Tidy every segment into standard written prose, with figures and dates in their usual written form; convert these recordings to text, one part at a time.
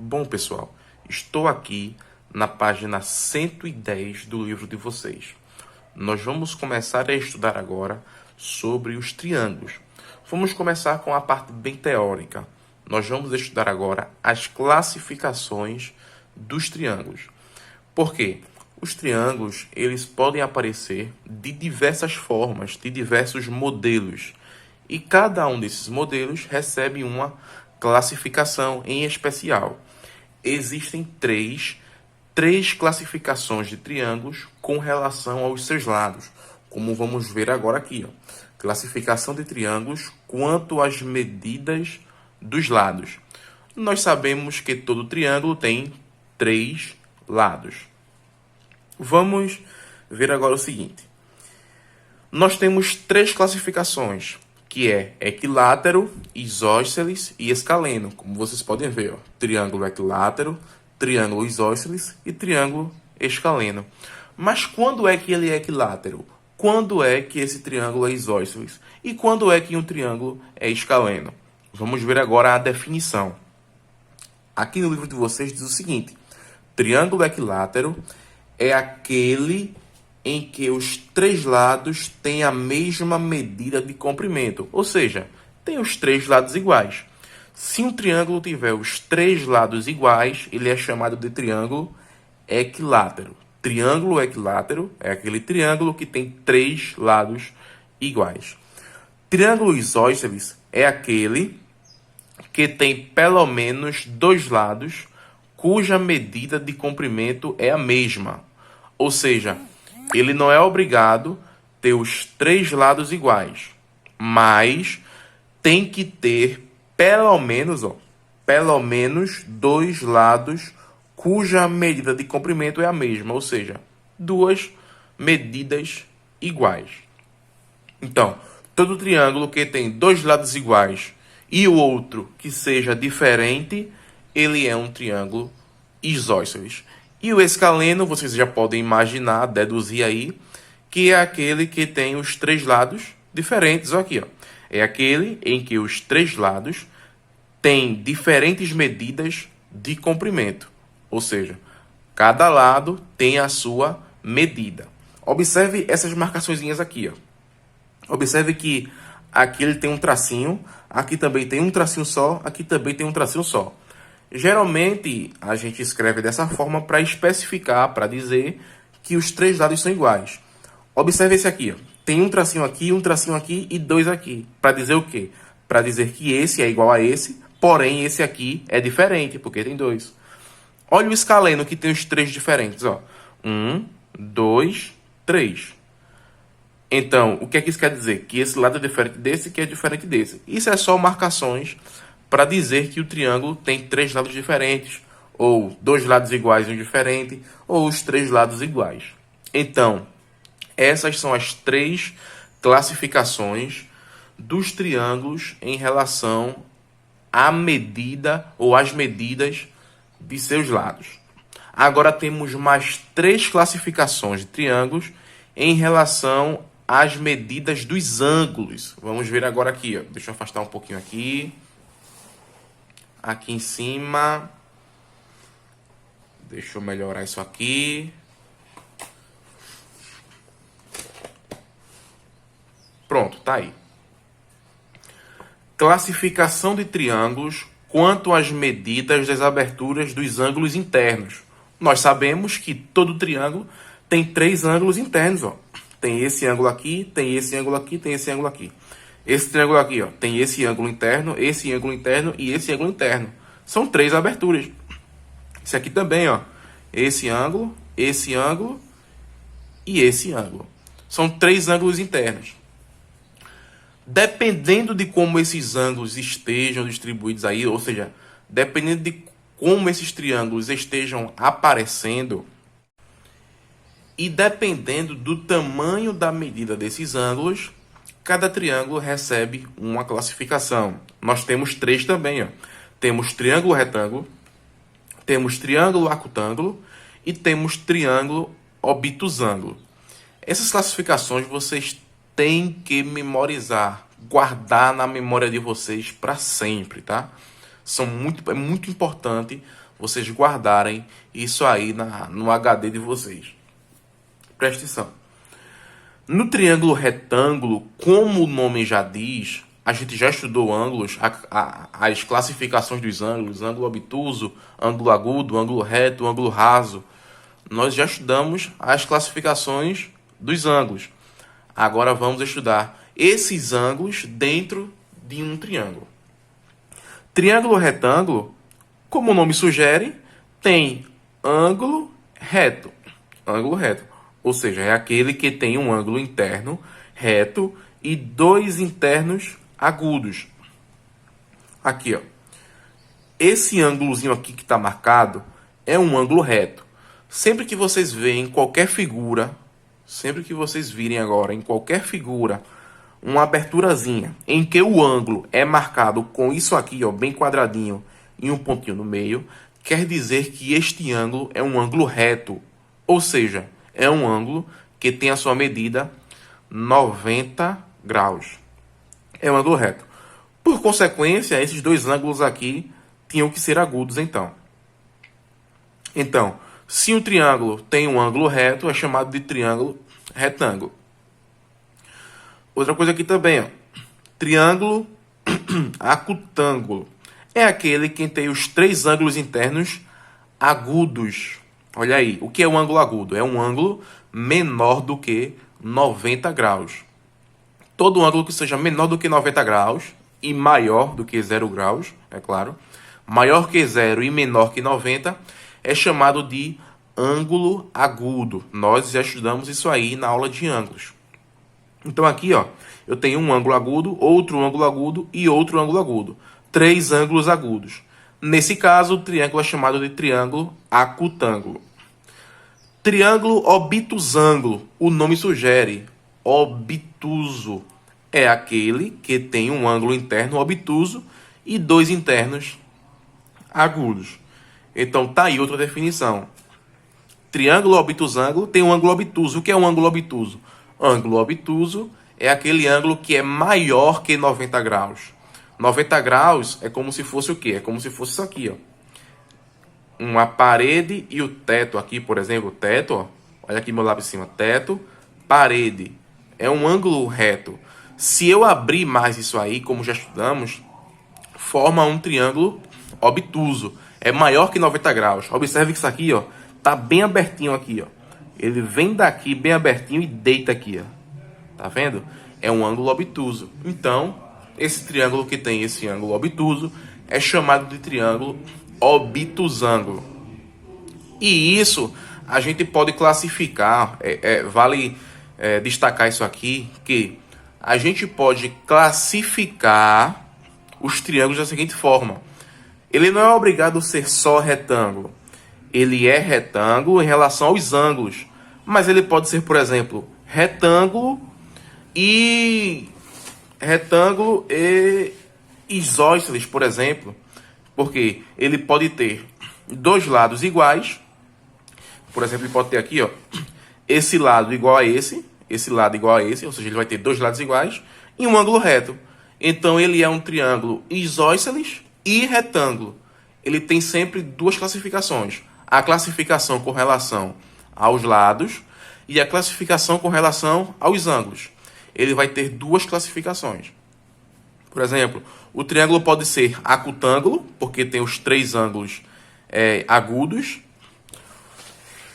Bom, pessoal, estou aqui na página 110 do livro de vocês. Nós vamos começar a estudar agora sobre os triângulos. Vamos começar com a parte bem teórica. Nós vamos estudar agora as classificações dos triângulos. Por quê? Os triângulos, eles podem aparecer de diversas formas, de diversos modelos. E cada um desses modelos recebe uma classificação em especial. Existem três classificações de triângulos com relação aos seus lados, como vamos ver agora aqui. Classificação de triângulos quanto às medidas dos lados. Nós sabemos que todo triângulo tem 3 lados. Vamos ver agora o seguinte. Nós temos 3 classificações, que é equilátero, isósceles e escaleno. Como vocês podem ver, triângulo equilátero, triângulo isósceles e triângulo escaleno. Mas quando é que ele é equilátero? Quando é que esse triângulo é isósceles? E quando é que um triângulo é escaleno? Vamos ver agora a definição. Aqui no livro de vocês diz o seguinte: triângulo equilátero é aquele em que os 3 lados têm a mesma medida de comprimento, ou seja, tem os 3 lados iguais. Se um triângulo tiver os 3 lados iguais, ele é chamado de triângulo equilátero. Triângulo equilátero é aquele triângulo que tem 3 lados iguais. Triângulo isósceles é aquele que tem pelo menos 2 lados cuja medida de comprimento é a mesma. Ou seja, ele não é obrigado a ter os 3 lados iguais, mas tem que ter pelo menos 2 lados cuja medida de comprimento é a mesma, ou seja, 2 medidas iguais. Então, todo triângulo que tem 2 lados iguais e o outro que seja diferente, ele é um triângulo isósceles. E o escaleno, vocês já podem imaginar, deduzir aí, que é aquele que tem os 3 lados diferentes. Olha aqui, ó. É aquele em que os 3 lados têm diferentes medidas de comprimento. Ou seja, cada lado tem a sua medida. Observe essas marcaçõezinhas aqui, ó. Observe que aqui ele tem um tracinho, aqui também tem um tracinho só, aqui também tem um tracinho só. Geralmente, a gente escreve dessa forma para especificar, para dizer que os 3 lados são iguais. Observe esse aqui, ó. Tem um tracinho aqui e 2 aqui. Para dizer o quê? Para dizer que esse é igual a esse, porém esse aqui é diferente, porque tem 2. Olha o escaleno que tem os 3 diferentes, ó. 1, 2, 3. Então, o que é que isso quer dizer? Que esse lado é diferente desse, que é diferente desse. Isso é só marcações para dizer que o triângulo tem 3 lados diferentes, ou 2 lados iguais e um diferente, ou os 3 lados iguais. Então, essas são as 3 classificações dos triângulos em relação à medida ou às medidas de seus lados. Agora temos mais 3 classificações de triângulos em relação às medidas dos ângulos. Vamos ver agora aqui, ó. Deixa eu afastar um pouquinho aqui. Aqui em cima. Deixa eu melhorar isso aqui. Pronto, tá aí. Classificação de triângulos quanto às medidas das aberturas dos ângulos internos. Nós sabemos que todo triângulo tem 3 ângulos internos, ó. Tem esse ângulo aqui, tem esse ângulo aqui, tem esse ângulo aqui. Esse triângulo aqui, ó, tem esse ângulo interno e esse ângulo interno. São 3 aberturas. Esse aqui também, ó. Esse ângulo e esse ângulo. São 3 ângulos internos. Dependendo de como esses ângulos estejam distribuídos aí, ou seja, dependendo de como esses triângulos estejam aparecendo, e dependendo do tamanho da medida desses ângulos, cada triângulo recebe uma classificação. Nós temos 3 também, ó. Temos triângulo retângulo, temos triângulo acutângulo e temos triângulo obtusângulo. Essas classificações vocês têm que memorizar, guardar na memória de vocês para sempre, tá? É muito importante vocês guardarem isso aí no HD de vocês. Presta atenção. No triângulo retângulo, como o nome já diz, a gente já estudou ângulos, as classificações dos ângulos, ângulo obtuso, ângulo agudo, ângulo reto, ângulo raso. Nós já estudamos as classificações dos ângulos. Agora vamos estudar esses ângulos dentro de um triângulo. Triângulo retângulo, como o nome sugere, tem ângulo reto. Ângulo reto. Ou seja, é aquele que tem um ângulo interno reto e dois internos agudos. Aqui, ó. Esse ângulozinho aqui que está marcado é um ângulo reto. Sempre que vocês veem qualquer figura, sempre que vocês virem agora em qualquer figura, uma aberturazinha em que o ângulo é marcado com isso aqui, ó, bem quadradinho e um pontinho no meio, quer dizer que este ângulo é um ângulo reto. Ou seja, é um ângulo que tem a sua medida 90 graus. É um ângulo reto. Por consequência, esses dois ângulos aqui tinham que ser agudos, então. Então, se um triângulo tem um ângulo reto, é chamado de triângulo retângulo. Outra coisa aqui também, ó. Triângulo acutângulo. É aquele que tem os três ângulos internos agudos. Olha aí, o que é um ângulo agudo? É um ângulo menor do que 90 graus. Todo ângulo que seja menor do que 90 graus e maior do que 0 graus, é claro, maior que 0 e menor que 90, é chamado de ângulo agudo. Nós já estudamos isso aí na aula de ângulos. Então aqui, ó, eu tenho um ângulo agudo, outro ângulo agudo e outro ângulo agudo. Três ângulos agudos. Nesse caso, o triângulo é chamado de triângulo acutângulo. Triângulo obtusângulo. O nome sugere. Obtuso. É aquele que tem um ângulo interno obtuso e dois internos agudos. Então, tá aí outra definição. Triângulo obtusângulo tem um ângulo obtuso. O que é um ângulo obtuso? Ângulo obtuso é aquele ângulo que é maior que 90 graus. 90 graus é como se fosse o quê? É como se fosse isso aqui, ó. Uma parede e o teto aqui, por exemplo, o teto, ó. Olha aqui meu lápis em cima. Teto, parede. É um ângulo reto. Se eu abrir mais isso aí, como já estudamos, forma um triângulo obtuso. É maior que 90 graus. Observe que isso aqui, ó, tá bem abertinho aqui, ó. Ele vem daqui bem abertinho e deita aqui, ó. Tá vendo? É um ângulo obtuso. Então, esse triângulo que tem esse ângulo obtuso é chamado de triângulo obtusângulo. E isso a gente pode classificar, vale destacar isso aqui, que a gente pode classificar os triângulos da seguinte forma. Ele não é obrigado a ser só retângulo. Ele é retângulo em relação aos ângulos. Mas ele pode ser, por exemplo, retângulo e isósceles, por exemplo. Porque ele pode ter dois lados iguais. Por exemplo, ele pode ter aqui, ó, esse lado igual a esse lado igual a esse, ou seja, ele vai ter dois lados iguais e um ângulo reto. Então ele é um triângulo isósceles e retângulo. Ele tem sempre duas classificações. A classificação com relação aos lados e a classificação com relação aos ângulos. Ele vai ter duas classificações. Por exemplo, o triângulo pode ser acutângulo, porque tem os três ângulos agudos,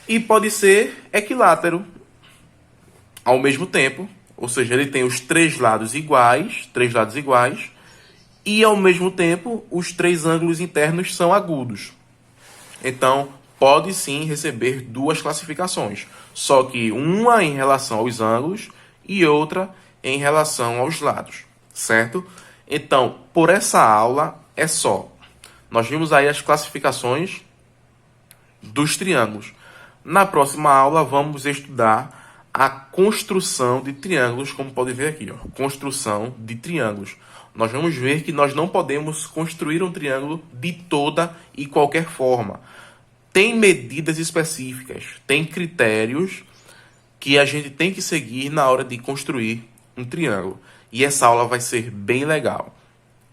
e pode ser equilátero ao mesmo tempo, ou seja, ele tem os três lados iguais, e ao mesmo tempo os três ângulos internos são agudos. Então, pode sim receber duas classificações, só que uma em relação aos ângulos e outra em relação aos lados, certo? Então, por essa aula é só. Nós vimos aí as classificações dos triângulos. Na próxima aula vamos estudar a construção de triângulos, como pode ver aqui, ó, construção de triângulos. Nós vamos ver que nós não podemos construir um triângulo de toda e qualquer forma. Tem medidas específicas, tem critérios que a gente tem que seguir na hora de construir um triângulo. E essa aula vai ser bem legal.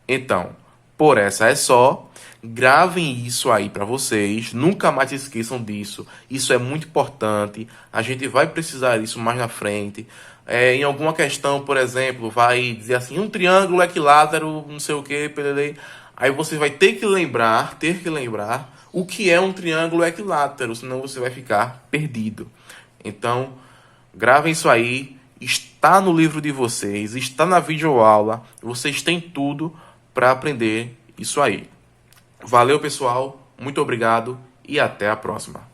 Então, por essa é só. Gravem isso aí para vocês, nunca mais se esqueçam disso. Isso é muito importante. A gente vai precisar disso mais na frente. Em alguma questão, por exemplo, vai dizer assim, um triângulo equilátero, não sei o que, pererê. Aí você vai ter que lembrar o que é um triângulo equilátero, senão você vai ficar perdido. Então, gravem isso aí, está no livro de vocês, está na videoaula, vocês têm tudo para aprender isso aí. Valeu, pessoal, muito obrigado e até a próxima.